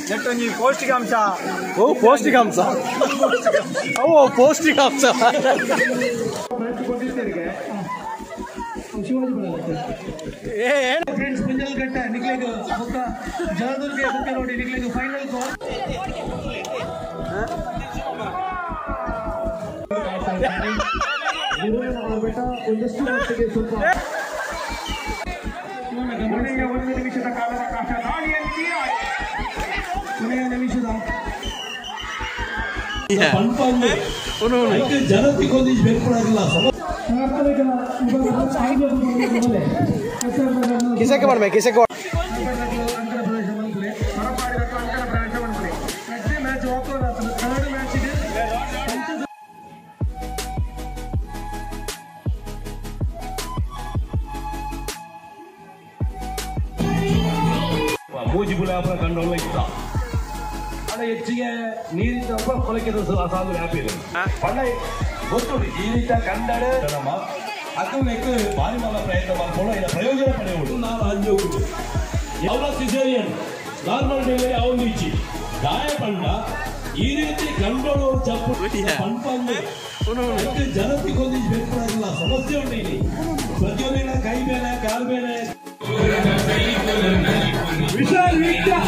ನೆಟ್ಟೊಂಜಿ ಪೌಷ್ಟಿಕಾಂಶ ಪೌಷ್ಟಿಕಾಂಶ ಪೌಷ್ಟಿಕಾಂಶ ಫ್ರೆಂಡ್ಸ್ ಪಂಜಲ್ಘಟ್ಟ ನಿಕ್ಲೆಗ್ ಬೊಕ್ಕ ಜಲದುರ್ಗ ಬೊಕ್ಕ ನೋಡಿ ನಿಕ್ಲೆಗ್ ಫೈನಲ್ ಕಾಲ್ ಬೆಟ್ಟ ಒಂದಷ್ಟು ಮಟ್ಟಿಗೆ ಸ್ವಲ್ಪ ಕೊನೆಯ 1 ನಿಮಿಷದ ಕಾಲದ ಕಾಶ ದಾಳಿಯಲ್ಲಿ ಕೊನೆಯ ನಿಮಿಷದ ಜನತೆ ಕೊಂದಿಸಿ ಬೇರ್ಪಡಾಗಿಲ್ಲ ಕಿಸಕ್ಕೆ ಮಾಡ್ಬೇಕು ಕಿಸಕ್ಕೆ ಅಂತರ ಪ್ರವೇಶ ಬಂದ್ಬಿಡಿ ಹೊರಪಾಡಿದಕ್ಕೂ ಅಂತರ ಪ್ರವೇಶ ಬಂದ್ಬಿಡಿ ನೆಕ್ಸ್ಟ್ ಮ್ಯಾಚ್ ವಾಪರ್ ಥರ್ಡ್ ಮ್ಯಾಚಿಗೆ ಮೂಜಿ ಬುಲಾಪುರ ಕಂಡೋಲ್ಲ ಇತ್ತ ಅಲ್ಲ ಹೆಚ್ಚಿಗೆ ನೀರಿದ್ದ ಕೊಲಕ್ಕೆ ಸಾಲು ವ್ಯಾಪಿ ಇದೆ ಪಂಡ ಗೊತ್ತು ಈ ರೀತಿಯ ಕಂಡಡೆ ನಮ್ಮ ಅಕ್ಕಕ್ಕೆ ಭಾರಿ ಮಲ ಪ್ರಯತ್ನ ಮಾಡ್ಕೊಂಡು ಇದರ ಪ್ರಯೋಜನ ಪಡೆಯುವುದು ನಾವು ಅಂಜಿ ಹೋಗುದು ಅವರ ಸಿಸೇರಿಯನ್ ನಾರ್ಮಲ್ ಡೆಲಿವರಿ ಅವನು ಇಚ್ಚಿ ಗಾಯ ಪಂಡ ಈ ರೀತಿ ಕಂಡೋಳು ಚಪ್ಪು ಪಂಪಂದು ಜನತೆ ಕೊಂದಿಸಿ ಬೇರ್ಪಡಾಗಿಲ್ಲ ಸಮಸ್ಯೆ ಉಂಟು ಇಲ್ಲಿ ಪ್ರತಿಯೊಂದಿನ ಕೈ ಮೇಲೆ ಕಾಲು ಮೇಲೆ ವಿಶಾಲ್ ವಿದ್ಯಾ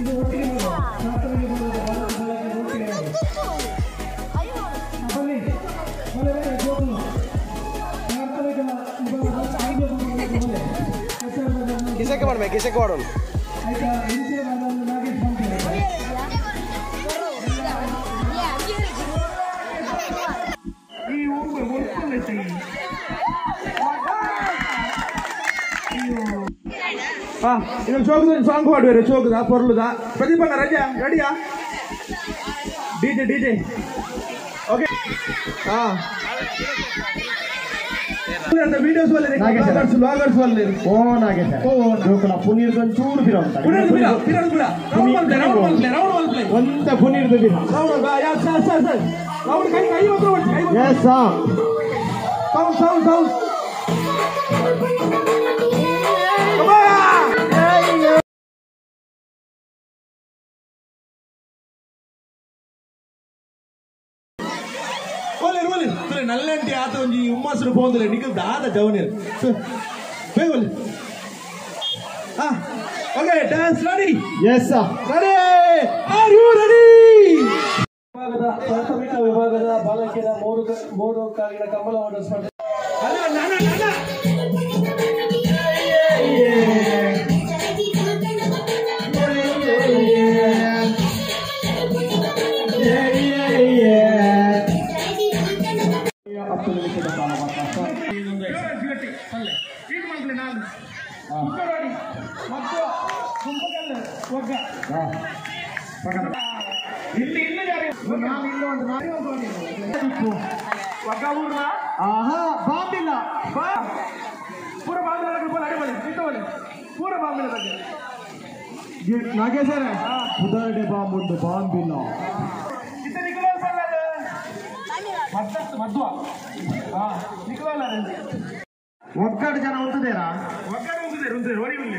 ಇದು ಒಟ್ಟಿಗೆ ಪ್ರಾಥಮಿಕ ಒಟ್ಟಿಗೆ ಬನ್ನಿ ಕಿಸಕ್ಕೆ ಮಾಡ್ಬೇಕು ಕಿಸಕ್ಕೆ ಮಾಡೋಣ ಆಯ್ತಾ ನಾಗೇಶ್ ಮಾಡ್ತೀನಿ ಈ ಒಳ್ಳೆ ಇದೊಂದು ಶೋಕದ ಸಾಂಗ್ ಹಾಡುವರೆ ಶೋಕದ ಪೊರ್ಲುದ ಪ್ರದೀಪಣ್ಣ ರಜಾ ರೆಡಿಯಾ ಡಿಜೆ ಓಕೆ ಹಾ ವಿಡಿಯೋಸ್ ವ್ಲಾಗರ್ಸ್ ವಲ್ಲಿ ಓ ನಾಗೇಶ ಓ ಪುನೀರ್ ಚೂರು ಬಿರ ಒಂದ ಪುನೀರ್ ಸೌಂಡ್ నల్లంటి ఆత ఉంచి ఉమ్మాసుడు పోందులే నీకు దాదా జవనేరు బేగోలి okay dance ready yes sir ready are you ready ವಿಭಾಗದ ಪ್ರಾಥಮಿಕ ವಿಭಾಗದ ಬಾಲಕಿಯರ ಮೂರು ಕಾಲಿನ ಕಮಲ ಓಟ ಸ್ಪರ್ಧೆ ಮತ್ತು ಇಲ್ಲಿ ಇಲ್ಲ ಯಾರು ನಾನು ಇಲ್ಲ ಒಂದು ನಾನೇ ಒಂದು ಒಗ್ಗ ಊರ್ನ ಆಹಾ ಬಾಂಬಿಲ್ಲ ಬಾ ಪೂರ ಬಾಂಬಿನ ಬಗ್ಗೆ ಅಡಿ ಬನ್ನಿ ನಿಂತವಲ್ಲಿ ಪೂರ ಬಾಂಬಿನ ಬಗ್ಗೆ ನಾಗೇಶರ ಉದಾಹರಣೆ ಬಾಂಬುಂಡು ಬಾಂಬಿಲ್ಲ ಇತ್ತ ನಿಖಿಲೋಲ್ ಬರಲ್ಲ ಮತ್ತಷ್ಟು ಮಧ್ವ ಹಾ ನಿಖಿಲೋಲ್ ಒಗ್ಗಟ್ಟು ಜನ ಉಂಟದೇರಾ ಒಗ್ಗಟ್ಟು ಉಂಟದೇರು ಹೊಡಿ ಉಂಟು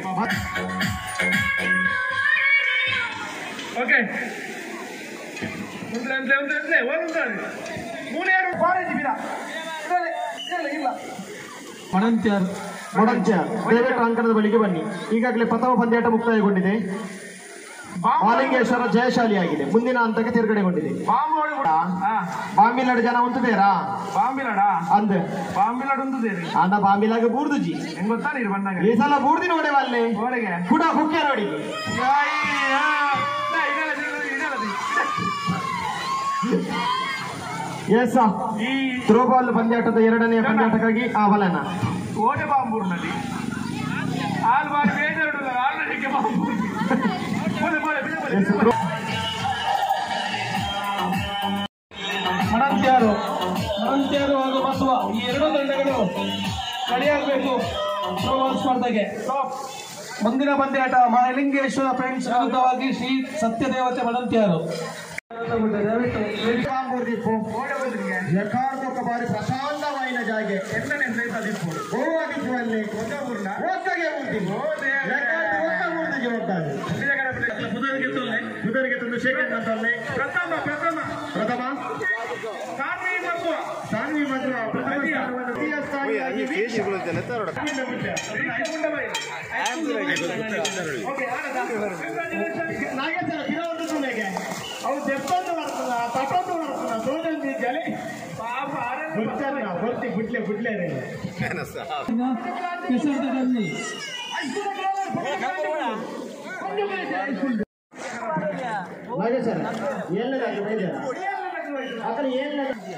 ಓಕೆ ಮಡಂತ್ಯಾರ್ ದಯವಿಟ್ಟು ಅಂಕಣದ ಬಳಿಗೆ ಬನ್ನಿ. ಈಗಾಗಲೇ ಪ್ರಥಮ ಪಂದ್ಯಾಟ ಮುಕ್ತಾಯಗೊಂಡಿದೆ. ಮಾಲಿಂಗೇಶ್ವರ ಜಯಶಾಲಿಯಾಗಿದೆ. ಮುಂದಿನ ಹಂತಕ್ಕೆ ತಿರುಗಡೆಗೊಂಡಿದೆ. ಬಾಂಬಿಲಾಡು ಜನ ಉಂಟದೇರಾ ಬಾಂಬಿಲಾಡ ಅಂದ್ ಬಾಂಬಿಲಾಡು ಉಂಟದೇರಿ ಅಂದ ಬಾಂಬಿಲಾಗ ಬೂರ್ದುಜಿ ಹೆಂಗ್ ಗೊತ್ತಾ ನೀರು ಬಂದಾಗ ಈ ಸಲ ಬೂರ್ದಿ ನೋಡೇವ ಅಲ್ಲಿ ಒಳಗೆ ಕೂಡ ಹುಕ್ಕೆ ನೋಡಿ ಎಸ್ ಈ ಥ್ರೋಬಾಲ್ ಪಂದ್ಯಾಟದ ಎರಡನೆಯ ಪಂದ್ಯಾಟಕ್ಕಾಗಿ ಆಹ್ವಾನ ಓಟೆ ಬಾಂಬೂರ್ನಲ್ಲಿ ಆಲ್ಬಾರ್ ಬೇಜಾರು ಆಲ್ರೆಡಿ ಬಾಂಬೂರ್ ಮಡಂತ್ಯಾರು ಹಾಗೂ ಬಸವ ಈ ಎರಡು ತಂಡಗಳು ರೆಡಿಯಾಗಬೇಕು ಥ್ರೋಬಾಲ್ ಸ್ಪರ್ಧೆಗೆ. ಮುಂದಿನ ಪಂದ್ಯಾಟ ಮಾಲಿಂಗೇಶ್ವರ ಫ್ರೆಂಡ್ಸ್ ವಿರುದ್ಧವಾಗಿ ಶ್ರೀ ಸತ್ಯದೇವತೆ ಮಡಂತ್ಯಾರು. ಬಾರಿ ಪ್ರಶಾಂತವಾಯಿನ ಜಾಗೆ ಬುಧರಿಗೆ ತಂದು ಶೇಖರ್ ಅಂತಲ್ಲೇ ಪ್ರಥಮ ಸಾನ್ವಿ ಮಧ್ವ ನಾಗೇಶ್ವರ ಗಿರವೊಂದು ಸುನೆಗೆ ಅವು ದೆಪ್ಪಂದು ಬರ್ತದ ತಟ್ಟೊಂದು ಬರ್ತದ ಸೋದಂದಿ ಜಲಿ ಪಾಪ ಬರ್ತಿ ಬಿಡ್ಲೆ ನಾಗೇಶ್ವರ ಏನೇನಾಗಿ ಬೇಜಾರ ಅక్కడ ಏನೇನಾಗಿ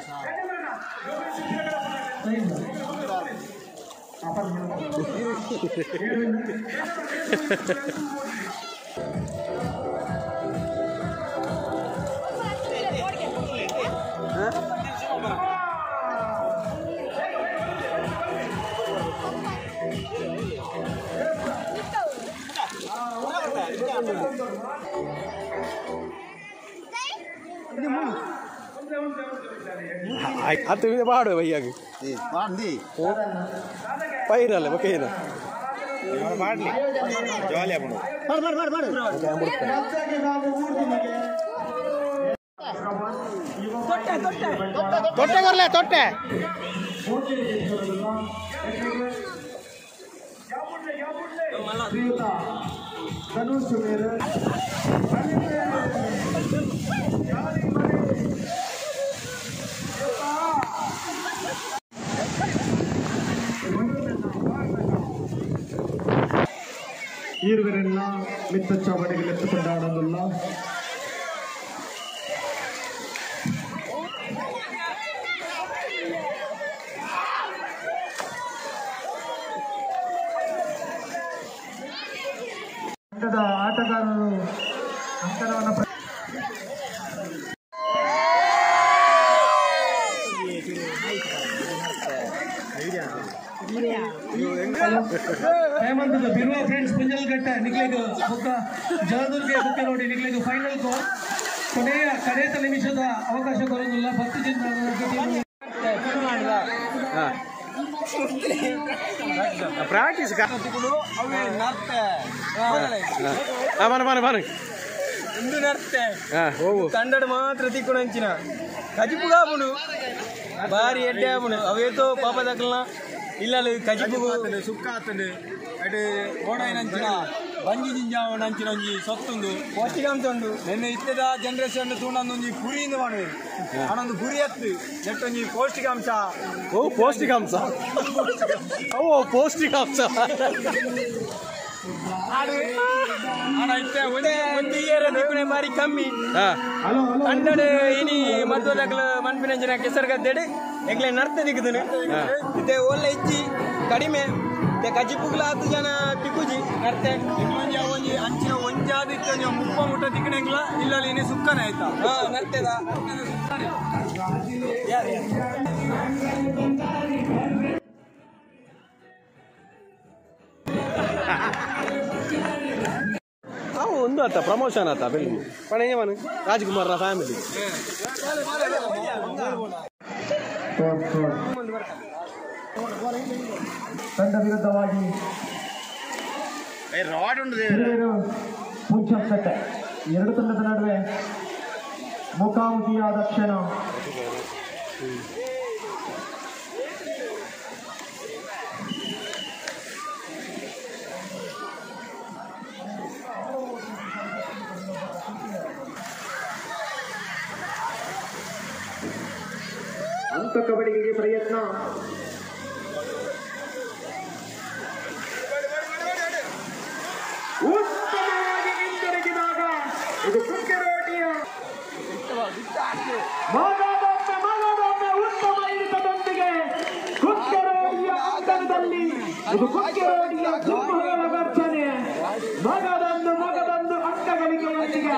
ಅದು ಮಾಡು ಬೈಯಾಗಿ ಪೈರಲ್ಲ ಬಕೇನ ಮಾಡಲಿ ಜಾಲಿ ಆಗ್ಬಿಡು ತೊಟ್ಟೆ ಬರಲೇ ತೊಟ್ಟೆ ಧನುಷ್ ಮೇರೆ ಈರುವರೆಲ್ಲ ಮಿತ್ತ ಚಾವಡಿಗೆ ಎತ್ತುಕೊಂಡಾಡೋದಿಲ್ಲ. ಆಟಗಾರರು ಅಂತರವನ್ನು ಹೇಮಂತದ ಬಿರುವ ಫ್ರೆಂಡ್ಸ್ ಪುಂಜಲ್ಘಟ್ಟ ನಿಕ್ಲೆಗೂ ಬುಕ್ಕ ಜಲದುರ್ಗ ಬುಕ್ಕ ನೋಡಿ ನಿಕ್ಲೆಗೂ ಫೈನಲ್ ಗೋಲ್ ಕಡೆಯ ನಿಮಿಷದ ಅವಕಾಶ ಬರುವುದಿಲ್ಲ. 10 ಜನ ಪ್ರಾಕ್ಟೀಸ್ ಕನ್ನಡ ಮಾತ್ರ ತಿಕ್ಕೊಂಡು ಕಜಿಪು ಕಾಪುಡು ಬಾರಿ ಎಡ್ಡೆ ಆಪುಡು ಅವೇತೋ ಪಾಪ ದಕ್ಕಲ್ನ ಇಲ್ಲ ಕಜಿಪು ಸುಕ್ಕ ಆತಂಡು ಅಡು ಓಣಾಯಿನಂಚಿನ ಬಂಜಿ ಜಿಂಜಾವನಂಚಿನ ಒಂಜಿ ಸೊತ್ತುಂಡು ಪೌಷ್ಟಿಕಾಂಶ ಉಂಡು ನೆನ್ನೆ ಇತ್ತದ ಜನರೇಷನ್ ತೂಂಡೊಂದು ಪುರಿಯಿಂದ ಮಾಡುವೆ ಆನೊಂದು ಪುರಿ ಎತ್ತು ನೆಟ್ಟೊಂಜಿ ಪೌಷ್ಟಿಕಾಂಶ ಪೌಷ್ಟಿಕಾಂಶ ಮಾರಿ ಕಮ್ಮಿ ಕನ್ನಡ ಇನಿ ಮಧ್ವದಕ್ಲ ಮನ್ಪಿನಂಚಿನ ಕೆಸರ್ಗದ್ದೆಡೆ ಎಗ್ಲೆ ನರ್ತ ದಿಕ್ಕದನು ಇತ್ತೆ ಒಳ್ಳೆ ಇಚ್ಚಿ ಕಡಿಮೆ ಕಜಿಪುಗ್ಲ 10 ಜನ ಪಿಕ್ಕುಜಿ ನರ್ತೆ ಒಂಜಿ ಅಂಚಿನ ಒಂಜಾದ ಇತ್ತು ಮುಪ್ಪ ಮುಟ್ಟ ತಿಕ್ಕಣಂಗಿಲ್ಲ ಇಲ್ಲ ನೀನು ಸುಕ್ಕನೆ ಆಯ್ತಾ ನರ್ತೇದ ಒಂದು ಆತ ಪ್ರಮೋಷನ್ ಆತ ಬೆಳಿಗ್ಗೆ ಪಣ ಏಮನು ರಾಜ್ಕುಮಾರ್ ಫ್ಯಾಮಿಲಿ ತಂಡ ವಿರುದ್ಧವಾಗಿ ಪುಂಚಕಟ್ಟೆ ಎರಡು ತಂಡದ ನಡುವೆ ಮುಖಾಮುಖಿಯಾದ ಕ್ಷಣ ಅಂಕ ಕಬಡಿಗೆ ಪ್ರಯತ್ನ ಉತ್ತಮವಾಗಿ ಹಿಂತಿರುಗಿದಾಗ ಇದು ಕುಕ್ಕೆರೋಟಿಯ ಮಗದೊಮ್ಮೆ ಉತ್ತಮ ಹಿಡಿತದೊಂದಿಗೆ ಕುಕ್ಕೆರೋಟಿಯ ಅಂತರದಲ್ಲಿ ಇದು ಕುಕ್ಕೆರೋಟಿಯ ಸಿಂಹಗಳ ಗರ್ಜನೆ ಮಗದೊಂದು ಅಂಕಗಳಿಕೆಯೊಂದಿಗೆ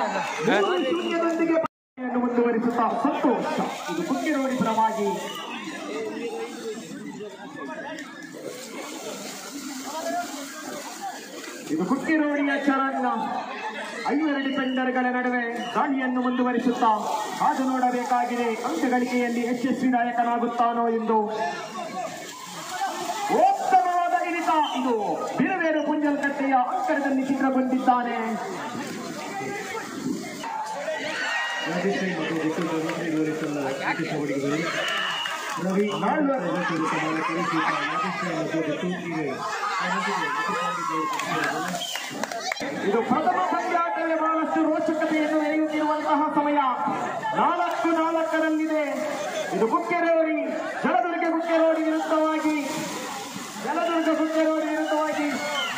0-0 ಮುಂದುವರಿಸುತ್ತಾ ಸಂತೋಷ ಇದು ಕುಕ್ಕೆರೋಡಿ ಪರವಾಗಿ ಇದು ಕುಕ್ಕೆರೋಡಿಯ ಚರಣ 5 ಡಿಫೆಂಡರ್ಗಳ ನಡುವೆ ದಾಳಿಯನ್ನು ಮುಂದುವರಿಸುತ್ತಾ ಕಾದು ನೋಡಬೇಕಾಗಿದೆ ಅಂಕ ಗಳಿಕೆಯಲ್ಲಿ ಯಶಸ್ವಿದಾಯಕನಾಗುತ್ತಾನೋ ಎಂದು ಉತ್ತಮವಾದ ಇಳಿತ ಇದು ಬಿರುವೇರು ಪುಂಜಲ್ಕಟ್ಟೆಯ ಅಂತರದಲ್ಲಿ ಚಿತ್ರಗೊಂಡಿದ್ದಾನೆ ಇದು ಪ್ರಥಮ ಪಂದ್ಯಾಟವೇ ಬಹಳಷ್ಟು ರೋಚಕತೆಯನ್ನು ಎಳೆಯುತ್ತಿರುವಂತಹ ಸಮಯ 4-4 ಇದು ಕುಕ್ಕೆರೋಡಿ ಜಲದುರ್ಗ ಕುಕ್ಕೆರೋಡಿ ವಿರುದ್ಧವಾಗಿ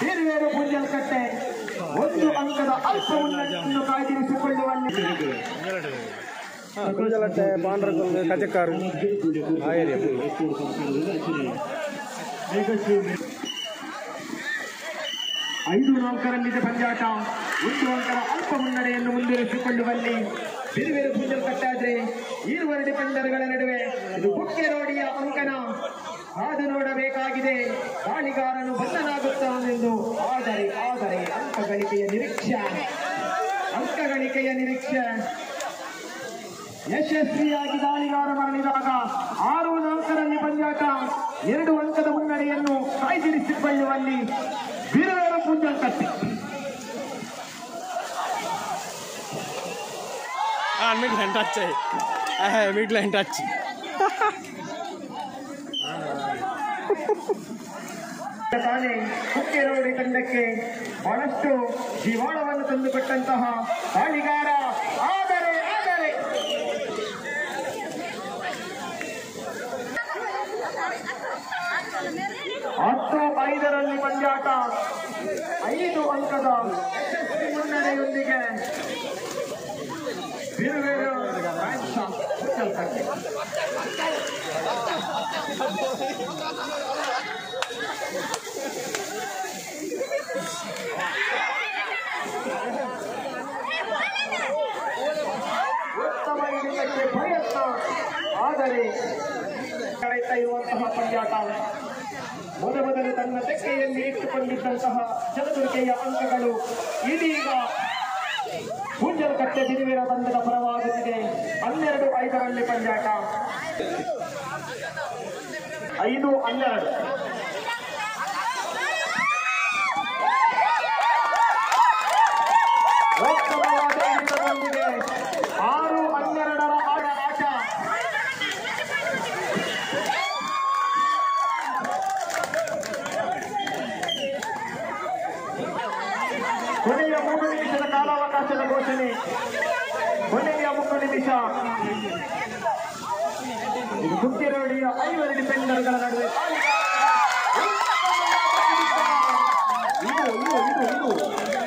ಬೇರೆ ಪುಂಜಲ್ಕಟ್ಟೆ 1 ಅಂಕದ ಅಲ್ಪ ಮುನ್ನಡೆಯನ್ನು ಕಾಯ್ದಿರಿಸಿಕೊಳ್ಳುವಲ್ಲಿ ಕುಂಜಲಟ್ಟೆ ಪಾಂಡ್ರಕುಂದು ಕಚಕಾರು ಆ ಏರಿಯಾ 5-4 ಪಂದ್ಯಾಟ 1 ಅಂಕದ ಅಲ್ಪ ಮುನ್ನಡೆಯನ್ನು ಮುಂದುವರಿಸಿಕೊಳ್ಳುವಲ್ಲಿ ಬೇರೆ ಪುಂಜಲ್ಕಟ್ಟೆ ಇರುವರೆ ಡಿಫೆಂಡರ್ಗಳ ನಡುವೆ ಇದು ಕುಕ್ಕೆರೋಡಿಯ ಅಂಕನ ಕಾದು ನೋಡಬೇಕಾಗಿದೆ ದಾಳಿಗಾರನು ಬಂಧನಾಗುತ್ತಾನೆಂದು ಆದರೆ ಅಂಕ ಗಳಿಕೆಯ ನಿರೀಕ್ಷೆ ಯಶಸ್ವಿಯಾಗಿ ದಾಳಿಗಾರ ಮರಳಿದಾಗ 6-4 ಪಂದ್ಯಾಟ 2 ಅಂಕದ ಮುನ್ನಡೆಯನ್ನು ಕಾಯ್ದಿರಿಸಿಕೊಳ್ಳುವಲ್ಲಿ ಬಿರುವೇರು ಪುಂಜಲ್ಕಟ್ಟೆ ಮಿಡ್ಲೈನ್ ಟಚ್ ತಾನೇ ಕುಕ್ಕೆರೋಡಿ ತಂಡಕ್ಕೆ ಬಹಳಷ್ಟು ಜೀವಾಳವನ್ನು ತಂದುಕೊಟ್ಟಂತಹ ದಾಳಿಗಾರ ಆದರೆ 10-5 ಪಂದ್ಯಾಟ 5 ಅಂಕದ ಯಶಸ್ವಿ ಮುನ್ನಡೆಯೊಂದಿಗೆ ಬಿರುವೇರು ಕುಂಜಲ್ಕಟ್ಟೆ ಉತ್ತಮ ಹಿಡಿತಕ್ಕೆ ಪ್ರಯತ್ನ ಆದರೆ ಕಳೆಯುತ್ತಾ ಇರುವಂತಹ ಪಂದ್ಯಾಟ ಮೊದಲು ತನ್ನ ತೆಕ್ಕೆಯಲ್ಲಿ ಇಟ್ಟುಕೊಂಡಿದ್ದಂತಹ ಜಲದುರ್ಗೆಯ ಅಂಕಗಳು ಇದೀಗ ಪುಂಜಲ್ಕಟ್ಟೆ ಬಿರುವೇರ ತಂಡದ ಪರವಾಗುತ್ತಿದೆ 12-5 ಪಂದ್ಯಾಟ 5-12 ಉತ್ತಮವಾದ ಹಿಡಿತದೊಂದಿಗೆ 6-12 ಆಟ ಕೊನೆಯ 3 ನಿಮಿಷದ ಕಾಲಾವಕಾಶದ ಘೋಷಣೆ ಕೊನೆಯ 3 ನಿಮಿಷ ಇದು ಕುಕ್ಕೆರೋಡಿಯ 5 ಡಿಫೆಂಡರ್ಗಳ ನಡುವೆ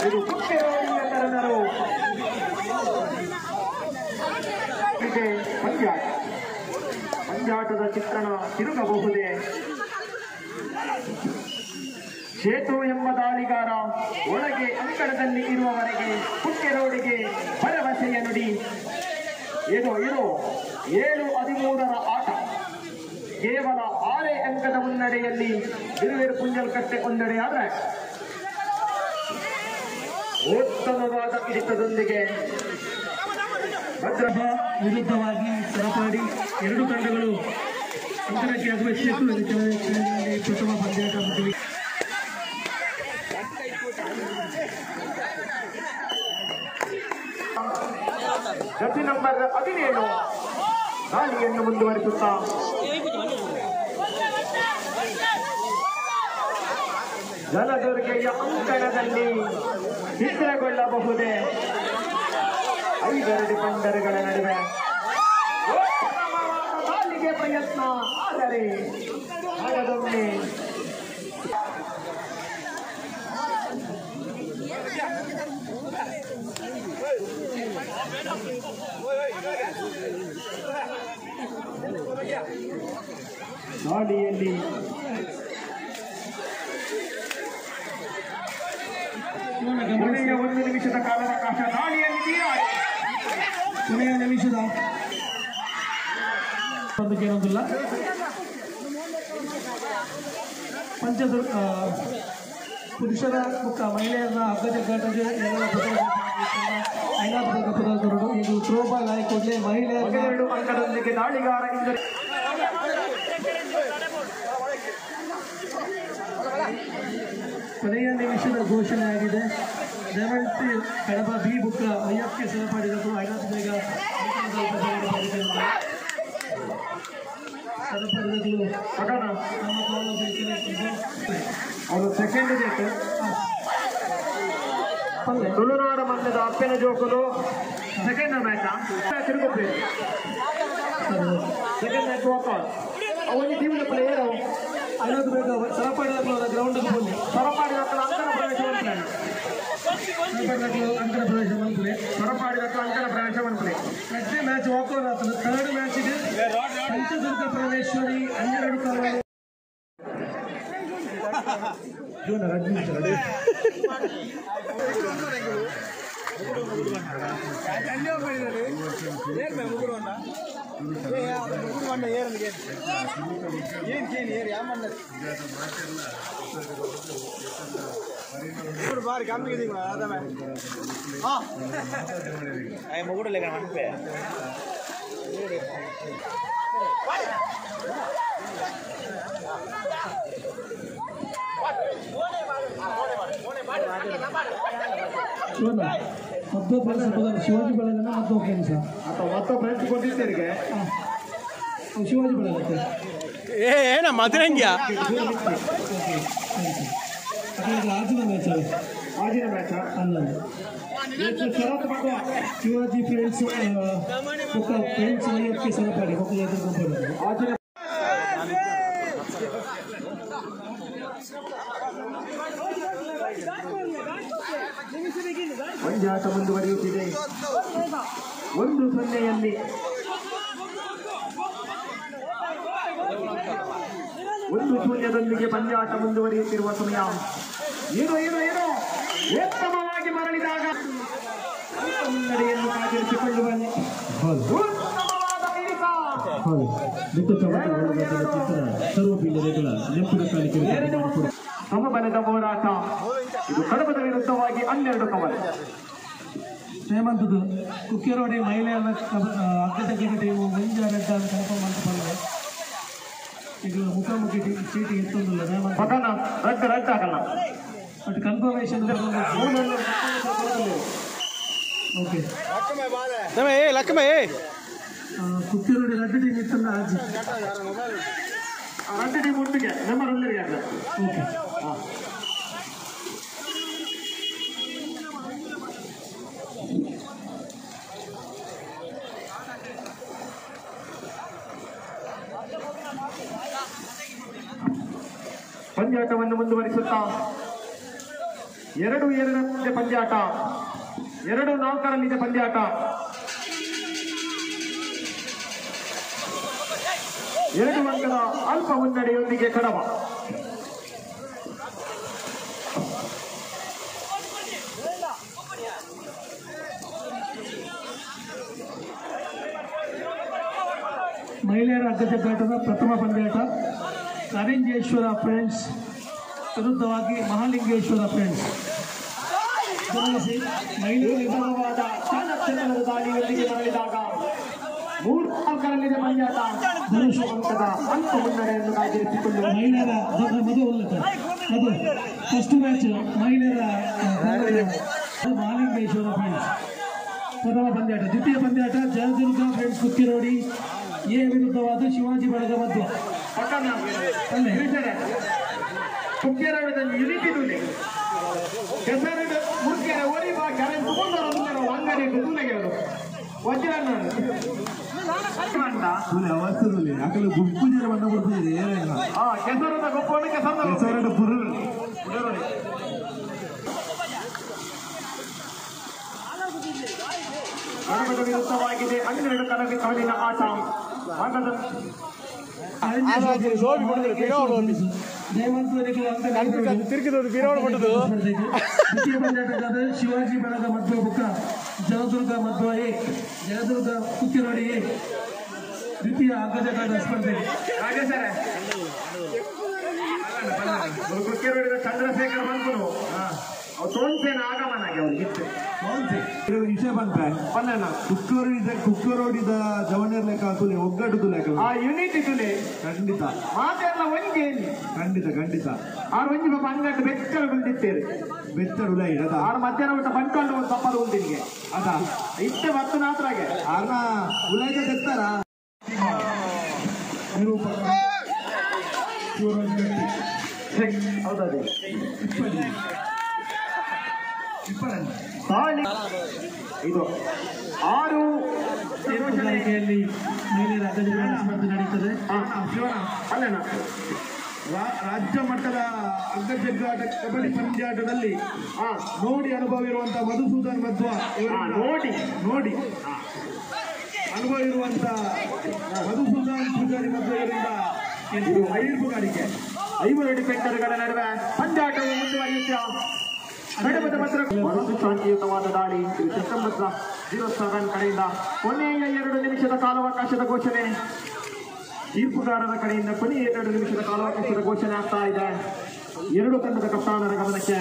ಇದು ಕುಕ್ಕೆರೋಡಿಯ ತರನರು ಪಂದ್ಯಾಟದ ಚಿತ್ರಣ ತಿರುಗಬಹುದೇ ಸೇತು ಎಂಬ ದಾಳಿಗಾರ ಒಳಗೆ ಅಂಕಣದಲ್ಲಿ ಇರುವವರೆಗೆ ಕುಕ್ಕೆರೋಡಿಗೆ ಭರವಸೆಯ ನುಡಿ. ಇದು 7-13ರ ಆಟ. ಕೇವಲ 6 ಅಂಕದ ಮುನ್ನಡೆಯಲ್ಲಿ ಬಿರುವೇರು ಪುಂಜಲ್ಕಟ್ಟೆ ಒಂದೆಡೆಯಾದ್ರೆ ಉತ್ತಮವಾದ ಹಿಡಿತದೊಂದಿಗೆ ಭದ್ರಪ ವಿರುದ್ಧವಾಗಿ ಸರಪಾಡಿ ಎರಡು ತಂಡಗಳು ಅಂಕಣಕ್ಕೆ ಆಗಮಿಸಬೇಕು. ಪ್ರಥಮ ಪಂದ್ಯಾಟ ಮುಗಿದಿದೆ. ಜರ್ಸಿ ನಂಬರ್ 17 ದಾಳಿಯನ್ನು ಮುಂದುವರಿಸುತ್ತಾ ಜಲದುರ್ಗೆಯ ಅಂಕಣದಲ್ಲಿ ಚಿತ್ರಗೊಳ್ಳಬಹುದೇ 5 ಡಿಫೆಂಡರ್ಗಳ ನಡುವೆ ದಾಳಿಗೆ ಪ್ರಯತ್ನ. ಆದರೆ ಆಗದೊಮ್ಮೆ ದಾಳಿಯಲ್ಲಿ ಕೊನೆಯ 1 ನಿಮಿಷದ ಕಾಲಾವಕಾಶ. ದಾಳಿಯಲ್ಲಿ ಕೊನೆಯ ನಿಮಿಷದ ಒಂದು ಕೇಳೋದಿಲ್ಲ. ಪುರುಷರ ಮುಖ ಮಹಿಳೆಯರ ಹಗ್ಗಜಗ್ಗಾಟದ ಐನಾಪುರದ ಪದಾರ್ಥಗಳು ಇದು ಥ್ರೋಬಾಲ್ ಆಯ್ಕೊಡ್ಲೆ ಮಹಿಳೆಯರ 2 ಅಂಕದೊಂದಿಗೆ ದಾಳಿಗಾರ ಇಂದರೆ ಕೊನೆಯ ನಿಮಿಷದ ಘೋಷಣೆಯಾಗಿದೆ. ದಯವಿಟ್ಟು ಕಡಬ ಬಿ ಬುಕ್ಕ ಐಎಫ್ಗೆ ಸರಪಡಿದರು. ಐನಾಪು ಬೇಗ ಸರಪಡಿಗಳು ಅವರು ಸೆಕೆಂಡ್ ಡೇಟ್ ತುಳುನಾಡ ಮಂಡದ ಅಪ್ಪನ ಜೋಕುಲು ಸೆಕೆಂಡ್ ಮ್ಯಾಚ್ ತಿರುಗುತ್ತೇವೆ. ಸೆಕೆಂಡ್ ಮ್ಯಾಚ್ ವಾಕೌಟ್ ಅವನಿಗೆ ಟೀಮಿನ ಪ್ಲೇಯರ್ ಐನಾಪು ಬೇಗ ಸರಪಡಿದ ಗ್ರೌಂಡ್ಗೆ ಬಂದು ಸರಪಾಡಿದ ಅಂಕಣ ಪ್ರವೇಶವನ್ನು ಅಂಕಣ ಪ್ರವೇಶ ಬಂದ್ರೆ ಸರಪಾಡಿದ ಅಂಕಣ ಪ್ರವೇಶವನ್ನು ಪ್ಲೇ. ನೆಕ್ಸ್ಟ್ ಮ್ಯಾಚ್ ವಾಕೌಟ್ ಆಗ್ತದೆ. ಥರ್ಡ್ ಮ್ಯಾಚಿಗೆ ಪಂಚದುರ್ಗ ಪರಮೇಶ್ವರಿ 12 ಕಾಲ ಬಾರಿ ಕಮ್ಮಿ ಮುಗುಡಲೆ ಮನಪೆ ಶಿವಾಜಿ ಬೆಳಗನ ಮತ್ತು ಫ್ರೆಂಡ್ಸ್ ಅಥವಾ ಮತ್ತೆ ಫ್ರೆಂಡ್ಸ್ ಕೊಟ್ಟಿದ್ದರಿಗೆ ಶಿವಾಜಿ ಬೆಳಗತ್ತೆ ಏನ ಮಧುರಂಗ್ಯ ಆಜಿನ ಮ್ಯಾಚ್ ಆಗಿನ ಮ್ಯಾಚ್ ಅನ್ನೋದು ಶಿವಾಜಿ ಫ್ರೆಂಡ್ಸ್ ಫ್ರೆಂಡ್ಸ್ ಐಎಫ್ಗೆ ಸರಪಡಿ ಆಗಿನ ಪಂದ್ಯಾಟ ಮುಂದುವರಿಯುತ್ತಿದೆ. 1-0ಯಲ್ಲಿ 1-0 ಪಂದ್ಯಾಟ ಮುಂದುವರಿಯುತ್ತಿರುವ ಸಮಯ. ಏನು ಉತ್ತಮವಾಗಿ ಮರಳಿದಾಗ ಮುನ್ನಡೆಯನ್ನು ಕಾದಿರಿಸಿಕೊಳ್ಳುವ ಉತ್ತಮವಾದ ಹಿಡಿತ. ಸಮಬಲದ ಹೋರಾಟ. ಇದು ಕಡಬದ ವಿರುದ್ಧವಾಗಿ 12 ಕವಲ. ಶ್ರೀಮಂತದ್ದು ಕುಕ್ಕೆರೋಡಿ ಮಹಿಳೆಯರ ಅಗ್ಗದ ಟೀಮು ಮುಂಜ ರೆಡ್ಡ ಕನ್ಫರ್ಮ್ ಅಂತ ಬಂದರೆ ಈಗ ಮುಖಾಮುಖಿ ಚೀಟಿ ಎತ್ತೊಂದಿಲ್ಲ ಪಕನ ರಡ್ಡ ಆಗಲ್ಲ ಬಟ್ ಕನ್ಫರ್ಮೇಷನ್ ಓಕೆ ಲಕ್ಕಮೇ ಕುಕ್ಕೆರೋಡಿ ರೆಡ್ ಟೀಮ್ ಇತ್ತಲ್ಲ ಆಜಿ ರಡ್ಡ ಟೀಮ್ ಒಟ್ಟಿಗೆ ನಂಬರ್ 1 ಆಗಲ್ಲ. ಓಕೆ ಪಂದ್ಯಾಟವನ್ನು ಮುಂದುವರಿಸುತ್ತಾ 2-2 ಪಂದ್ಯಾಟ. 2-4 ಪಂದ್ಯಾಟ. 2 ಅಂಕದ ಅಲ್ಪ ಮುನ್ನಡೆಯೊಂದಿಗೆ ಕಡಬ ಮಹಿಳೆಯರ ಅಗ್ಗಜಗ್ಗಾಟದ ಪ್ರಥಮ ಪಂದ್ಯಾಟ ಕಾರಿಂಜೇಶ್ವರ ಫ್ರೆಂಡ್ಸ್ ವಿರುದ್ಧವಾಗಿ ಮಹಾಲಿಂಗೇಶ್ವರ ಫ್ರೆಂಡ್ಸ್. ಗಮನಿಸಿ, ವಿಭಾಗವಾದ ಚಾಣಕ್ಯತನದ ದಾಳಿಯೊಂದಿಗೆ ಮರಳಿದಾಗ 3 ಅಂಕಗಳಲ್ಲಿದೆ ಪಂದ್ಯಾಟ. ಧನುಷ್ ಅಂಕದ ಅಂಕ ಮುನ್ನಡೆಯನ್ನು ಕಾಯ್ದಿರಿಸಿಕೊಂಡು ಮಹಿಳೆಯರ ಅದು ಫಸ್ಟ್ ಮ್ಯಾಚ್ ಮಹಿಳೆಯರ ಮಹಾಲಿಂಗೇಶ್ವರ ಫ್ರೆಂಡ್ಸ್ ಪ್ರಥಮ ಪಂದ್ಯಾಟ. ದ್ವಿತೀಯ ಪಂದ್ಯಾಟ ಜಯದುರ್ಗ ಫ್ರೆಂಡ್ಸ್ ಕುಕ್ಕಿರೋಡಿ ಎ ವಿರುದ್ಧವಾದ ಶಿವಾಜಿ ಬಳಗ ಮಧ್ಯ. ಕುಕ್ಕೆರಡದ ಯುನಿಟಿದುಲೆ ಕೆಸರಡು ಮುರ್ಕೆರ ಓಡಿಬ ಕೆರೆ ತುಗೊಂಡರ ಮುಂದರ ಅಂಗಡಿ ತುಲೆಗೆರು ವಜ್ರಣ್ಣ ಅವಸ್ಥೆ ಯಾಕಂದ್ರೆ ಗುಂಪು ಜನ ಬಣ್ಣ ಕೊಡ್ತಿದೆ ಏನಿಲ್ಲ. ಕೆಸರದ ಗೊಪ್ಪವನ್ನು ಕೆಸರಡ ಪುರು ಗಣಪದ ವಿರುದ್ಧವಾಗಿದೆ 12 ಕಲವಿನ ಆಟ. ಭಾಗದ ಶಿವಾಜಿ ಬಳಗ ಮಧ್ವ ಬುಕ್ಕ ಜಯದುರ್ಗ ಮಧ್ವ ಎ ಜಯದುರ್ಗ ಕುಕ್ಕಿರೋಡಿ ಎ ದ್ವಿತೀಯ ಅಗ್ಗಜಗಾಟ ಸ್ಪರ್ಧೆ. ಕುಕ್ಕೆರಡಿದ ಚಂದ್ರಶೇಖರ ಬಂದ್ರು ತೋನ್ಸೇನ ಆಗಮನಾಗೆ ಅವ್ರಿಗಿತ್ತು ವಿಷಯ ಬಂದ್ರೆ ಕುಕ್ಕರೋಡಿದ ಜವನೇರ್ ಲೆಕ್ಕ ತುಲೆ ಒಗ್ಗಟ್ಟು ಲೆಕ್ಕ ಆ ಯೂನಿಟ್ ಇದುಲೆ ಖಂಡಿತ ಮಾತೆಲ್ಲ ಒಂಜಿ ಖಂಡಿತ ಆರು ಒಂಜಿ ಪಾಪ ಅಂಗಟ್ಟು ಬೆಚ್ಚರು ಬಿಲ್ದಿತ್ತೇವೆ ಬೆಚ್ಚರು ಅದ ಆರು ಮಧ್ಯಾಹ್ನ ಊಟ ಬಂದ್ಕೊಂಡು ಒಂದು ತಪ್ಪಲು ಉಂದಿನಿಗೆ ಅದ ಇಷ್ಟೇ ಬತ್ತು ನಾತ್ರಾಗೆ ಆರ್ನ ಉಲೈಗೆ ತೆತ್ತಾರ ಹೌದದೇ ಇದು 6 ಯಲ್ಲಿ ಮಹಿಳೆಯರ ಅಗ್ಗಜಗಾಟ ಸ್ಪರ್ಧೆ ನಡೀತದೆ. ಅಲ್ಲೇನಾ ರಾಜ್ಯ ಮಟ್ಟದ ಅಗ್ಗಜಗ್ಗಾಟ ಕಬಡ್ಡಿ ಪಂದ್ಯಾಟದಲ್ಲಿ ನೋಡಿ ಅನುಭವ ಇರುವಂತಹ ಮಧುಸೂದನ್ ಮಧ್ವ ನೋಡಿ ಅನುಭವ ಇರುವಂತ ಮಧುಸೂದನ್ ಪೂಜಾರಿ ಮಧ್ವ ಇವರಿಂದ ಐರ್ಪುಗಾರಿಕೆ 5 ಡಿಫೆಂಡರ್ಗಳ ನಡುವೆ ಪಂದ್ಯಾಟವು ಮುಂದುವರಿಯುತ್ತೆ. ನಡುವದ ಪತ್ರ ಶಾಂತಿಯುತವಾದ ದಾಳಿ 07 ಕಡೆಯಿಂದ ಕೊನೆಯ 2 ನಿಮಿಷದ ಕಾಲಾವಕಾಶದ ಘೋಷಣೆ. ತೀರ್ಪುಗಾರರ ಕಡೆಯಿಂದ ಕೊನೆಯ 2 ನಿಮಿಷದ ಕಾಲಾವಕಾಶದ ಘೋಷಣೆ ಆಗ್ತಾ ಇದೆ. 2 ತಂಡದ ಕಪ್ತಾನರ ಗಮನಕ್ಕೆ.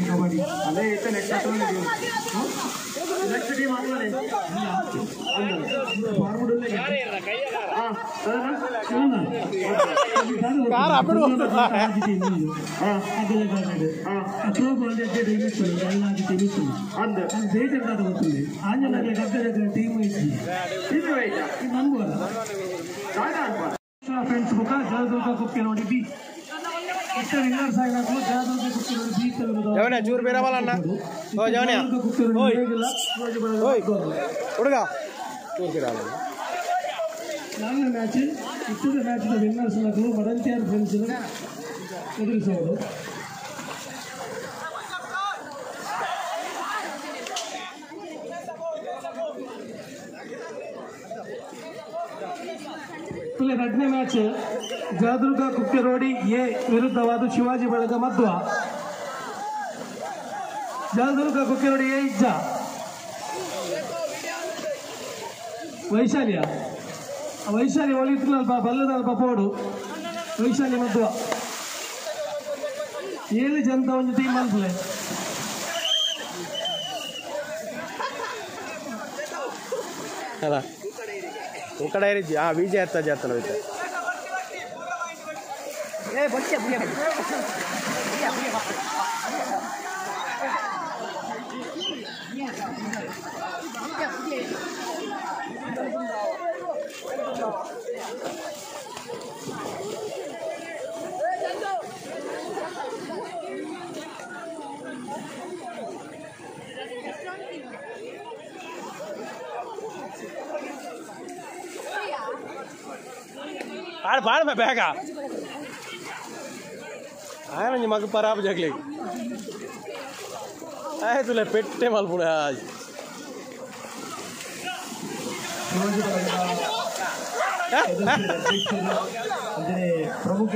ಕಬಡ್ಡಿ ಅದೇ ಇತ್ತು ನೆಕ್ಸ್ಟ್ ಟೀಮ್ ಆಗಲೇ ಫ್ರೆಂಡ್ಸ್ ಮುಖ ಜಯದುರ್ಗ ಕುಕ್ಕೆ ನೋಡಿ ಬಿ ಇಷ್ಟು ವಿನ್ನರ್ಸ್ ಆಗಿರೋದು ಜಯದುರ್ಗ ಕುಕ್ಕೆ ನೋಡಿ ಬಿ ಚೂರು ಬೇರೆ ಬಲ್ಲ ಹುಡುಗ ಚೂರು ಬೇರೆ ನಾಲ್ಕನೇ ಮ್ಯಾಚ್ ಇಷ್ಟದ ಮ್ಯಾಚ್ನ ವಿನ್ನರ್ಸ್ ನಗಲು ಮಡಂತಿಯಾರ್ ಫ್ರೆಂಡ್ಸ್ ಎದುರಿಸೋದು. ಎರಡನೇ ಮ್ಯಾಚ್ ಜಯದುರ್ಗ ಕುಕ್ಕೆರೋಡಿ ಎ ವಿರುದ್ಧವಾದ ಶಿವಾಜಿ ಬಳಗ ಮಧ್ವ. ಜಯದುರ್ಗ ಕುಕ್ಕೆರೋಡಿ ಎ ಇಜ್ಜ ವೈಶಾಲಿಯ ವೈಶಾಲಿ ಒಲಿತ್ರಲ್ಪ ಬಲ್ಲದಲ್ಪ ಪೋಡು ವೈಶಾಲಿ ಮಧ್ವ 7 ಜನತ ಒಂದು ಟೀಮ್ ಅನ್ಸಲೆ ಅಲ್ಲ ಕಡೆ ಇರಿಜ್ಜಿ ಬೀಜ ಎತ್ತ ಜಾತನ ಹೋಯ್ತು पाड़ में बहगा आया ना मग पराब जगले आए तुले पेट्टे माल पुणे आज प्रमुख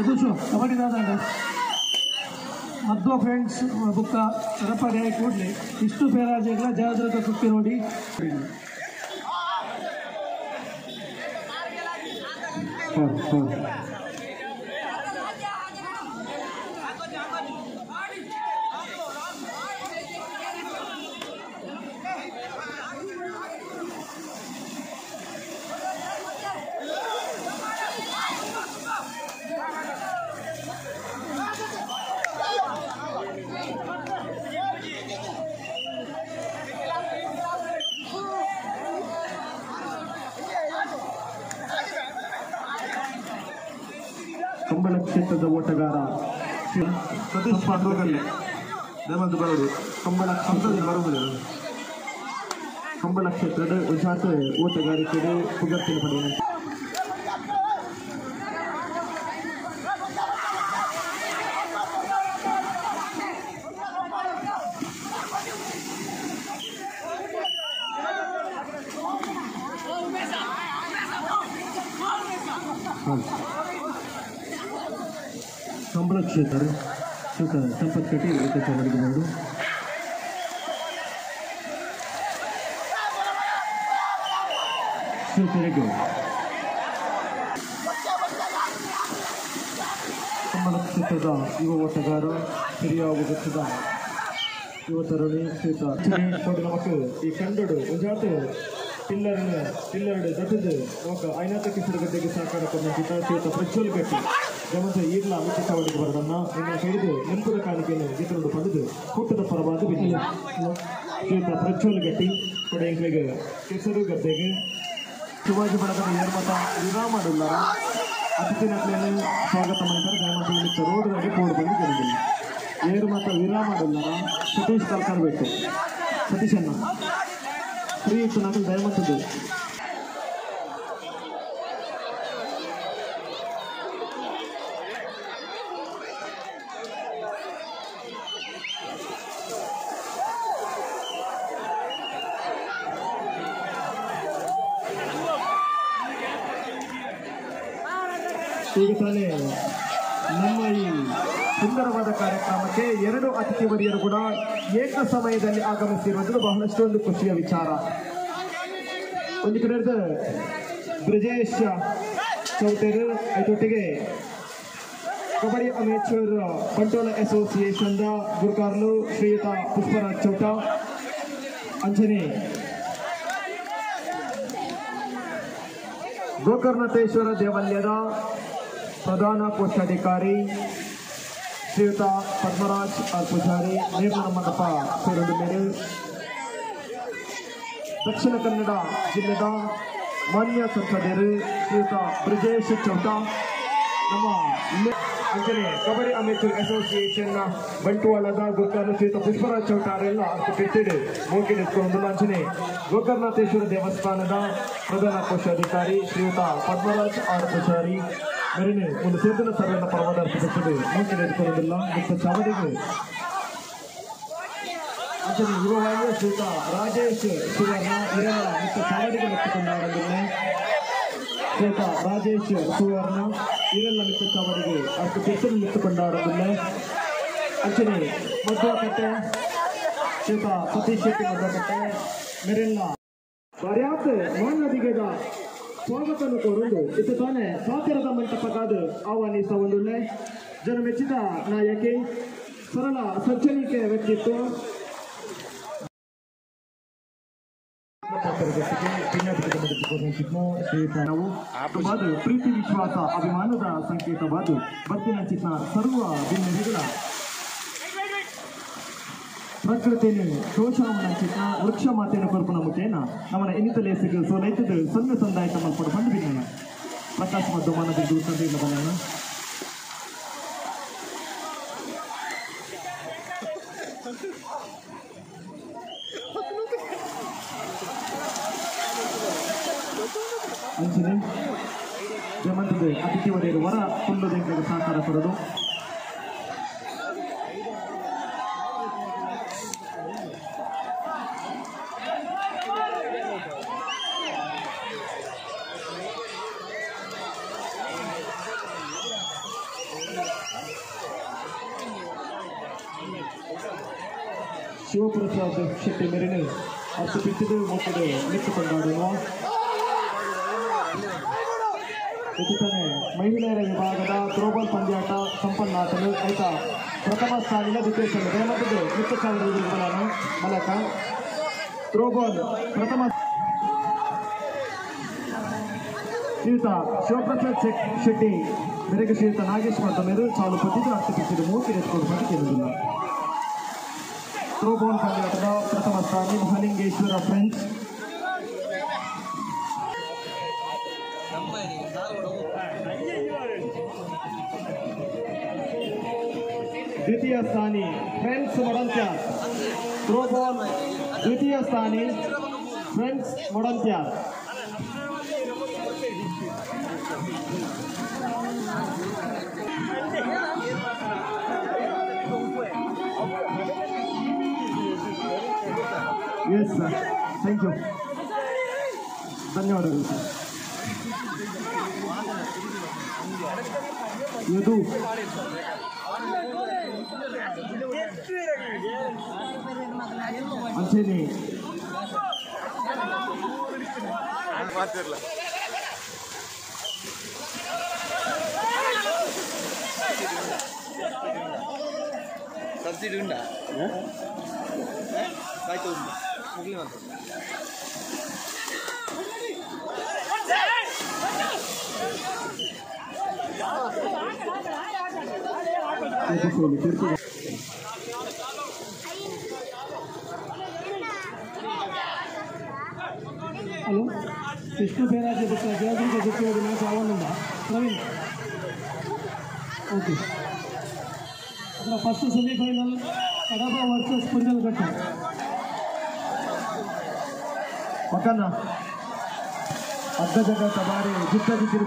ಚತುಶು ಕಬಡ್ಡಿ ದಾದಾಂಡ ಮಧ್ವ ಫ್ರೆಂಡ್ಸ್ ಬುಕ್ಕ ರಪ್ಪಡಿ ಆಗಿ ಕೂಡಲೇ ಇಷ್ಟು ಪೇರಾಜೆಗಳ ಜಾಗೃತ ಕುಕ್ಕಿ ನೋಡಿ ಕಂಬಳ ಕ್ಷೇತ್ರದ ಓಟಗಾರ ಸತೀಶ್ ಪಾಂಡವಗಲ್ಲೆ ದಯಮಾಡಿ ಬರೋದು ಕಂಬಳ ಸಂಸದಲ್ಲಿ ಬರುವುದಿಲ್ಲ ಕಂಬಳ ಕ್ಷೇತ್ರದ ಉಜಾತ ಓಟಗಾರಿಕೆಗೆ ಪುಗರ್ತಿನ ಪಡೆಯ ಕಂಬಳ ಕ್ಷೇತ್ರ ಸಂಪತ್ ಕಟ್ಟಿ ಮಾಡಿಕೊಂಡು ಕಂಬಳ ಕ್ಷೇತ್ರದ ಯುವ ಓಟಗಾರ ಹಿರಿಯಾವು ವೆಚ್ಚದ ಯುವ ತರುಣಿ ಶ್ರೀತ ನಮಕ್ ಈ ಕಂಡಡು ಉಜಾತ ಪಿಲ್ಲರ್ಡ್ ದಟ್ಟದು ನಮಕ್ ಐನಾತಕ್ಕೆ ಸಿರುಗದ್ದೆಗೆ ಸಹಕಾರ ಕೊಡುವಂತ ಶ್ರೀತ ಪ್ರಜ್ವಲ್ ಗಟ್ಟಿ ಗಮನ ಈಗಲ ಅಮಿತ ಚಾವಡಿಗೆ ಬರೋದನ್ನ ನಿನ್ನ ಹಿಡಿದು ನೆನಪದ ಕಾಣಿಕೆಯನ್ನು ಗೆದ್ದು ಪಡೆದು ಕೂಟದ ಪರವಾದ ಬಿದ್ದಿಲ್ಲ ಶ್ರೀತ ಪ್ರಜ್ವಲ್ ಗಟ್ಟಿ ಕೊಡೆಂಗಳಿಗೆ ಕೆಸರು ಗದ್ದೆಗೆ ಶಿವಾಜಿ ಬಣದ ಏರ್ಮತ ವಿರಾಮಡುಲ್ಲಾರ ಅತಿಥಿ ನಕಲೆಯನ್ನು ಸ್ವಾಗತ ಮಾಡಿದ್ದಾರೆ ದಯಮಾಡಿ ಇಲ್ಲಿ ರೋಡ್ನಲ್ಲಿ ಬೋರ್ಡ್ ಬಂದು ಗೆದ್ದಿಲ್ಲ ಏರ್ಮತ ವಿರಾಮಡುಲ್ಲಾರ ಸತೀಶ್ ಕಲ್ಕರ್ ಬೇಕು ಸತೀಶನ್ನ ಫ್ರೀ ಇತ್ತು ನಕಲು ದಯಮತ್ತದು ಈಗ ತಾನೇ ನಮ್ಮ ಈ ಸುಂದರವಾದ ಕಾರ್ಯಕ್ರಮಕ್ಕೆ 2 ಅತಿಥಿ ವರಿಯರು ಕೂಡ ಏಕ ಸಮಯದಲ್ಲಿ ಆಗಮಿಸಿರುವುದು ಬಹಳಷ್ಟೊಂದು ಖುಷಿಯ ವಿಚಾರ. ಒಂದು ಕಡೆ ಬ್ರಿಜೇಶ್ ಚೌಟೇರು ಐದೊಟ್ಟಿಗೆ ಕಬಡ್ಡಿ ಅಮೇಚೂರ್ ಬಂಟೋಳ ಅಸೋಸಿಯೇಷನ್ ಗುರುಕಾರ್ಲು ಶ್ರೀಯುತ ಪುಷ್ಪರಾಜ್ ಚೌಟ ಅಂಜನಿ ಗೋಕರ್ಣೇಶ್ವರ ದೇವಾಲಯದ ಪ್ರಧಾನ ಕೋಶಾಧಿಕಾರಿ ಶ್ರೀಯುತ ಪದ್ಮರಾಜ್ ಆರ್ ಪೂಜಾರಿ ನಿರ್ಮಾಣ ಮಂಟಪ ಸೇರುವುದು ಮೇಲೆ ದಕ್ಷಿಣ ಕನ್ನಡ ಜಿಲ್ಲೆದ ಮಾನ್ಯ ಸಂಸದರು ಶ್ರೀಯುತ ಬ್ರಿಜೇಶ್ ಚೌಟ ನಮ್ಮ ಅಂಜನೆ ಕಬಡ್ಡಿ ಅಮೇಚೂರ್ ಅಸೋಸಿಯೇಷನ್ ಬಂಟ್ವಾಳದ ಗುರುಕಾರ್ಲು ಶ್ರೀಯುತ ಪುಷ್ಪರಾಜ್ ಚೌಟ ಅವರೆಲ್ಲ ಅಷ್ಟು ಕೆಟ್ಟಿದೆ ಮೂಗಿಡಿಸ್ಕೊಂಡು ಅಂಜನೆ ಗೋಕರ್ಣೇಶ್ವರ ದೇವಸ್ಥಾನದ ಪ್ರಧಾನ ಕೋಶಾಧಿಕಾರಿ ಶ್ರೀಯುತ ಪದ್ಮರಾಜ್ ಆರ್ ಪೂಜಾರಿ ಮೇರಿನ ಒಂದು ಸೇತನ ಸಭೆಯನ್ನು ಪರವಾದರ್ಶಿಸುತ್ತದೆ ಮೂಗಿಡಿಸ್ಕೊಳ್ಳೋದಿಲ್ಲ ಮತ್ತು ಚಾವಡಿಗೆ ಅಂಜನೆ ಯುವವಾಹಿಯ ಶ್ರೀಯುತ ರಾಜೇಶ್ ಸುವರ್ಣ ಇರಲ್ಲ ಮತ್ತು ಚಾವಡಿಗೆ ಎತ್ತಿಕೊಂಡಾರಲ್ಲಿಲ್ಲ ಶ್ರೀಯುತ ರಾಜೇಶ್ ಸುವರ್ಣ ಇರಲ್ಲ ಮಿತ್ತ ಚಾವಡಿಗೆ ಅಷ್ಟು ಕೆತ್ತಲು ಎತ್ತುಕೊಂಡಾರಲಿಲ್ಲ ಅಂಚನೆ ಮಧ್ವಕಟ್ಟೆ ಶ್ರೀಯುತ ಸತೀಶ್ ಶೆಟ್ಟಿ ಮಧ್ವಕಟ್ಟೆ ಮೇರೆಲ್ಲ ಪರ್ಯಾಪ್ತ ಮಾನವಿಗೆದ ಸ್ವಾಗತವನ್ನು ಕೋರಲು ಇದು ತಾನೇ ಸಾಗರದ ಮಂಟಪಕ್ಕಾದ ಆಹ್ವಾನಿಸ ಒಂದೊಳ್ಳೆ ಜನಮೆಚ್ಚಿದ ನಾಯಕಿ ಸರಳ ಸಜ್ಜನಿಕೆ ವ್ಯಕ್ತಿತ್ವ ನಾವು ಪ್ರೀತಿ ವಿಶ್ವಾಸ ಅಭಿಮಾನದ ಸಂಕೇತವಾದ ಬತ್ತಿನ ಚಿತ್ರ ಸರ್ವ ಭಿನ್ನತೆಗಳ ಪ್ರಕೃತಿಯನ್ನು ಶೋಷಣೆ ಚಿತ್ರ ವೃಕ್ಷ ಮಾತೆಯನ್ನು ಕೊರ್ಪಣ ಮುಖೇನ ನಮ್ಮನ ಇನ್ನಿತಲೇ ಸಿಗಲು ಸೋಲೈತದ ಸಣ್ಣ ಸಂದಾಯಕ ಮಲ್ಪಡ ಬಂದು ಬಿನ್ನ ಪ್ರಕಾಶ್ ಮತ್ತು ಮಾನದ ದೂರದಿಂದ ಬರೋಣ ಅಂಚನೆ ಜಮಂತದ ಅತಿಥಿ ವರೆಯರು ವರ ಕುಲ್ಲುದೆಂಗಳಿಗೆ ಸಹಕಾರ ಕೊಡೋದು ಶಿವಪ್ರಸಾದ್ ಶೆಟ್ಟಿ ಮೇರೆನೆ ಅಷ್ಟು ಬಿಟ್ಟಿದ್ದು ಮಕ್ಕಳು ನಿಂತು ಕೊಂಡಾಡುವ ಜೊತೆತಾನೆ ಮಹಿಳೆಯರ ವಿಭಾಗದ ಥ್ರೋಬಾಲ್ ಪಂದ್ಯಾಟ ಸಂಪನ್ನಾಟಲು ಆಯ್ತಾ ಪ್ರಥಮ ಸ್ಥಾನಿನ ದ್ವಿತೀಯ ಸ್ಥಾನ ಮತ್ತು ಮುಕ್ತ ಸಾವಿರ ಮಲಕ ಥ್ರೋಬಾಲ್ ಪ್ರಥಮ ಶ್ರೀಯುತ ಶಿವಪ್ರಸಾದ್ ಶೆಟ್ಟಿ ಮೇರೆಗೆ ಶ್ರೀಯುತ ನಾಗೇಶ್ವರ ಮೇರು ಸಾಲು ಪಟ್ಟಿದ್ದು ಅಷ್ಟು ಬಿಟ್ಟಿದ್ದು ಮೂರ್ತಿ ಎತ್ಕೊಂಡು ಕೇಳುವುದಿಲ್ಲ. ಥ್ರೋಬಾಲ್ ಪಂದ್ಯಾಟದ ಪ್ರಥಮ ಸ್ಥಾನಿ ಮಹಾಲಿಂಗೇಶ್ವರ ಫ್ರೆಂಡ್ಸ್ ದ್ವಿತೀಯ ಸ್ಥಾನಿ ಫ್ರೆಂಡ್ಸ್ ಮೊಡಂತ್ಯಾರ್. ಥ್ರೋಬಾಲ್ ದ್ವಿತೀಯ ಸ್ಥಾನಿ ಫ್ರೆಂಡ್ಸ್ ಮೊಡಂತ್ಯಾರ್. ಎಸ್ ಸರ್, ಥ್ಯಾಂಕ್ ಯು, ಧನ್ಯವಾದಗಳು ಸರ್. ಇದು ಅಂಚೆನೆ సబ్సిడీ ఉందా బయట ఉందా మిగిలిన ಹಲೋ, ವಿಷ್ಣು ಬೇರಾಜೆ ಬಿಟ್ಟ ದೇವದುರ್ಗ ಜೊತೆ ಮ್ಯಾಚ್ ಆವನ್ನುಂಡ ಪ್ರವೀಣ್. ಓಕೆ, ಅದರ ಫಸ್ಟ್ ಸೆಮಿಫೈನಲ್ ಕಡಬ ವರ್ಸಸ್ ಪುಂಜಲಘಟ್ಟ. ಪಕ್ಕನ ಅರ್ಧ ಜಗತ್ತ ಬಾರಿ ಜಿತ್ತದಿದ್ದಿರು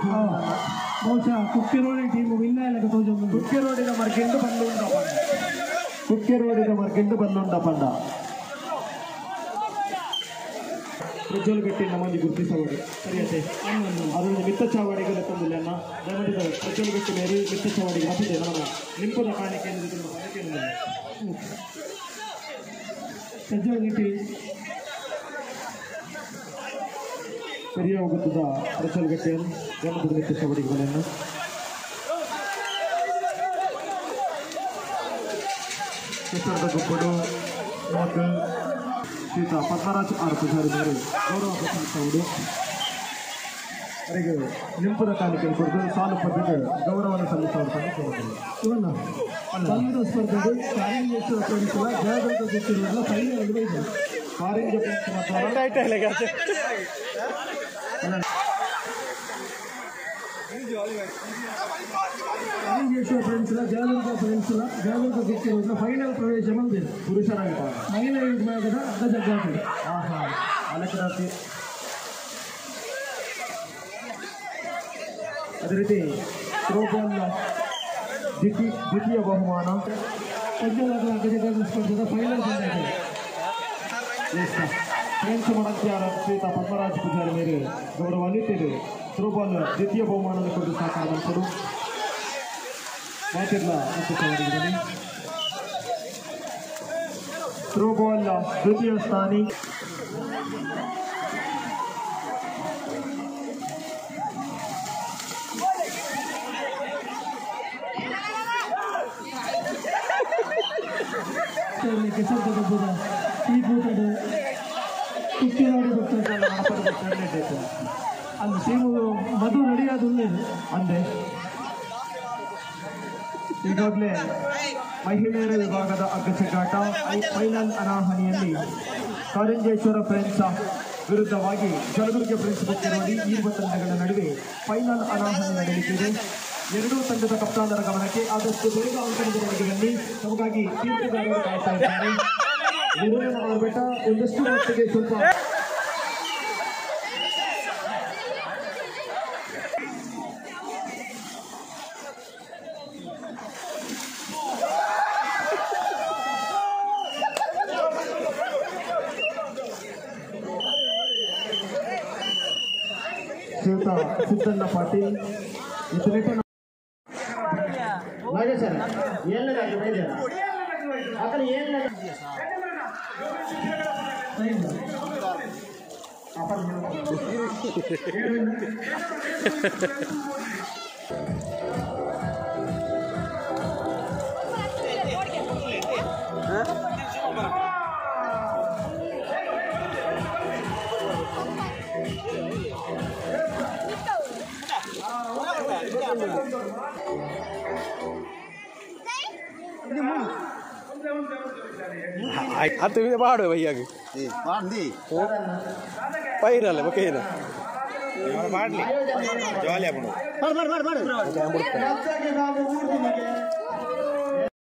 ಬಹುಶಃ ಕುಕ್ಕಿರೋಡಿ ಟೀಮ್ ವಿನ್ ಆಯ್ಲಕ ತೋಜೊಂದು ಕುಕ್ಕೆರೋಡಿನ ಮರ್ಗೆಂಡು ಬಂದುಂಡ ಪಂಡ ಕುಕ್ಕೆರೋಡಿನ ಮರ್ಗೆಂಡು ಬಂದುಂಡ ಪಂಡ ಪ್ರಜ್ವಲ್ ಗಟ್ಟಿ ನಮ್ಮಲ್ಲಿ ಗುರುತಿಸಬಹುದು ಸರಿಯತೆ ಅದೊಂದು ಮಿತ್ತ ಚಾವಡಿಗೆ ಲೆಕ್ಕಂದಿಲ್ಲ ಅನ್ನ ದಯಮಾಡಿದ ಪ್ರಜ್ವಲ್ ಗಟ್ಟಿ ಮೇರಿ ಮಿತ್ತ ಚಾವಡಿಗೆ ಮತ್ತಿದೆ ನಮ್ಮ ನಿಂಪದ ಕಾಣಿಕೆ ಪ್ರಜ್ವಲ್ ಗಟ್ಟಿ பெரிய ஒகுத்துதா பிரச்சல் கட்டியல் ஜனபதி ಮಿತ್ತ ಚಾವಡಿಗಳನ್ನು ಚಿತ್ರದ ಗುಪ್ಪಡು ಮತ್ತು ಶ್ರೀತ ಪದ್ಮರಾಜ್ ಆರ್ ಪೂಜಾರಿ ಮೇರೆ ಗೌರವ ಪ್ರಶಂಸವುದು ಅವರಿಗೆ ನಿಂಪದ ಕಾಣಿಕೆಯನ್ನು ಕೊಟ್ಟು ಸಾಲು ಪದ್ಧತಿಗೆ ಗೌರವವನ್ನು ಸಲ್ಲಿಸುವಂತ ಇವನ್ನ ಸಂಗೀತ ಸ್ಪರ್ಧೆಗೆ ಕಾರಿಂಗೇಶ್ವರ ಫ್ರೆಂಡ್ಸ್ಗಳ ಜಯದುರ್ಗ ಗೊತ್ತಿರುವುದನ್ನ ಫೈನಲ್ ಇದೆ. ಕಾರಿಂಜ ಕಾರಿಂಗೇಶ್ವರ ಫ್ರೆಂಡ್ಸ್ಗಳ ಜಯದುರ್ಗ ಗೊತ್ತಿರುವುದನ್ನ ಫೈನಲ್ ಪ್ರವೇಶ ಬಂದಿದೆ. ಪುರುಷರ ಮಹಿಳಾ ವಿಭಾಗದ ಅಗ್ಗ ಜಗ್ಗಾಟಗಳು ಅಲಕರಾತಿ ಅದೇ ರೀತಿ ಥ್ರೋಬಾಲ್ನ ದ್ವಿತೀಯ ಬಹುಮಾನ ಪಂಚಲಾಟದ ಅಗ್ಗ ಜಗ್ಗಾಟ ಸ್ಪರ್ಧೆದ ಫೈನಲ್ ಬಂದಿದೆ. ಫ್ರೆಂಡ್ಸ್ ಮೊಡಂತ್ಯಾರ ಶ್ರೀತ ಪದ್ಮರಾಜ್ ಪೂಜಾರಿ ಮೇರೆ ಗೌರವಾನ್ವಿತರು ಥ್ರೋಬಾಲ್ ದ್ವಿತೀಯ ಬಹುಮಾನವನ್ನು ಕೊಟ್ಟು ಸಾಕಾದಂತರು ಮಾತಿರ್ಲ ಮುಖ್ಯವಾಗಿದ್ದೀನಿ. ಥ್ರೋಬಾಲ್ ದ್ವಿತೀಯ ಸ್ಥಾನಿ ಕೆಸರ್ಗಬ್ಬದ ಈ ಕೂಟಡು ಕುಕ್ಕಿನಾಡಿ ಗೊತ್ತಿರಲ್ಲ ಅಲ್ಲಿ ಟೀಮು ಮಧು ರೆಡಿಯಾದ ಉಳ್ಳೇದು ಅಂದೆ ಈಗಾಗಲೇ ಮಹಿಳೆಯರ ವಿಭಾಗದ ಅಗ್ಗಜಗ್ಗಾಟ ಫೈನಲ್ ಅನಾಹನಿಯಲ್ಲಿ ಕಾರಿಂಜೇಶ್ವರ ಫ್ರೆಂಡ್ಸ್ ವಿರುದ್ಧವಾಗಿ ಜಲದುರ್ಗ ಫ್ರೆಂಡ್ಸ್ ಗೊತ್ತಿರೋಡಿ ಈ ತಂಡಗಳ ನಡುವೆ ಫೈನಲ್ ಅನಾಹನಿ ನಡೆಯುತ್ತಿದೆ. ಎರಡೂ ತಂಡದ ಕಪ್ತಾನರ ಗಮನಕ್ಕೆ ಆದಷ್ಟು ಬೇಗ ಅಂಕಣಗಳಿಗೆ ಬನ್ನಿ, ನಮಗಾಗಿ ತೀರ್ಪುಗಾರರು ಕಾಯ್ತಾ ಇದ್ದಾರೆ. ಅವರ ಬೆಟ್ಟ ಒಂದಷ್ಟು ಮಟ್ಟಿಗೆ ಸ್ವಲ್ಪ ಶ್ರೀಯುತ ಸಿದ್ದಣ್ಣ ಪಾಟೀಲ್ ನಾಗೇಶ್ ಸರ್ ಎಲ್ಲದಾಗಿ ಬೈದ್ಯಾರ Atau ini apa ada भैया की पांडी पैरल बकेना ಮಾಡ್ಲಿ ಜವಾಲಿ ಹಾಕೊಂಡು ಮಾಡು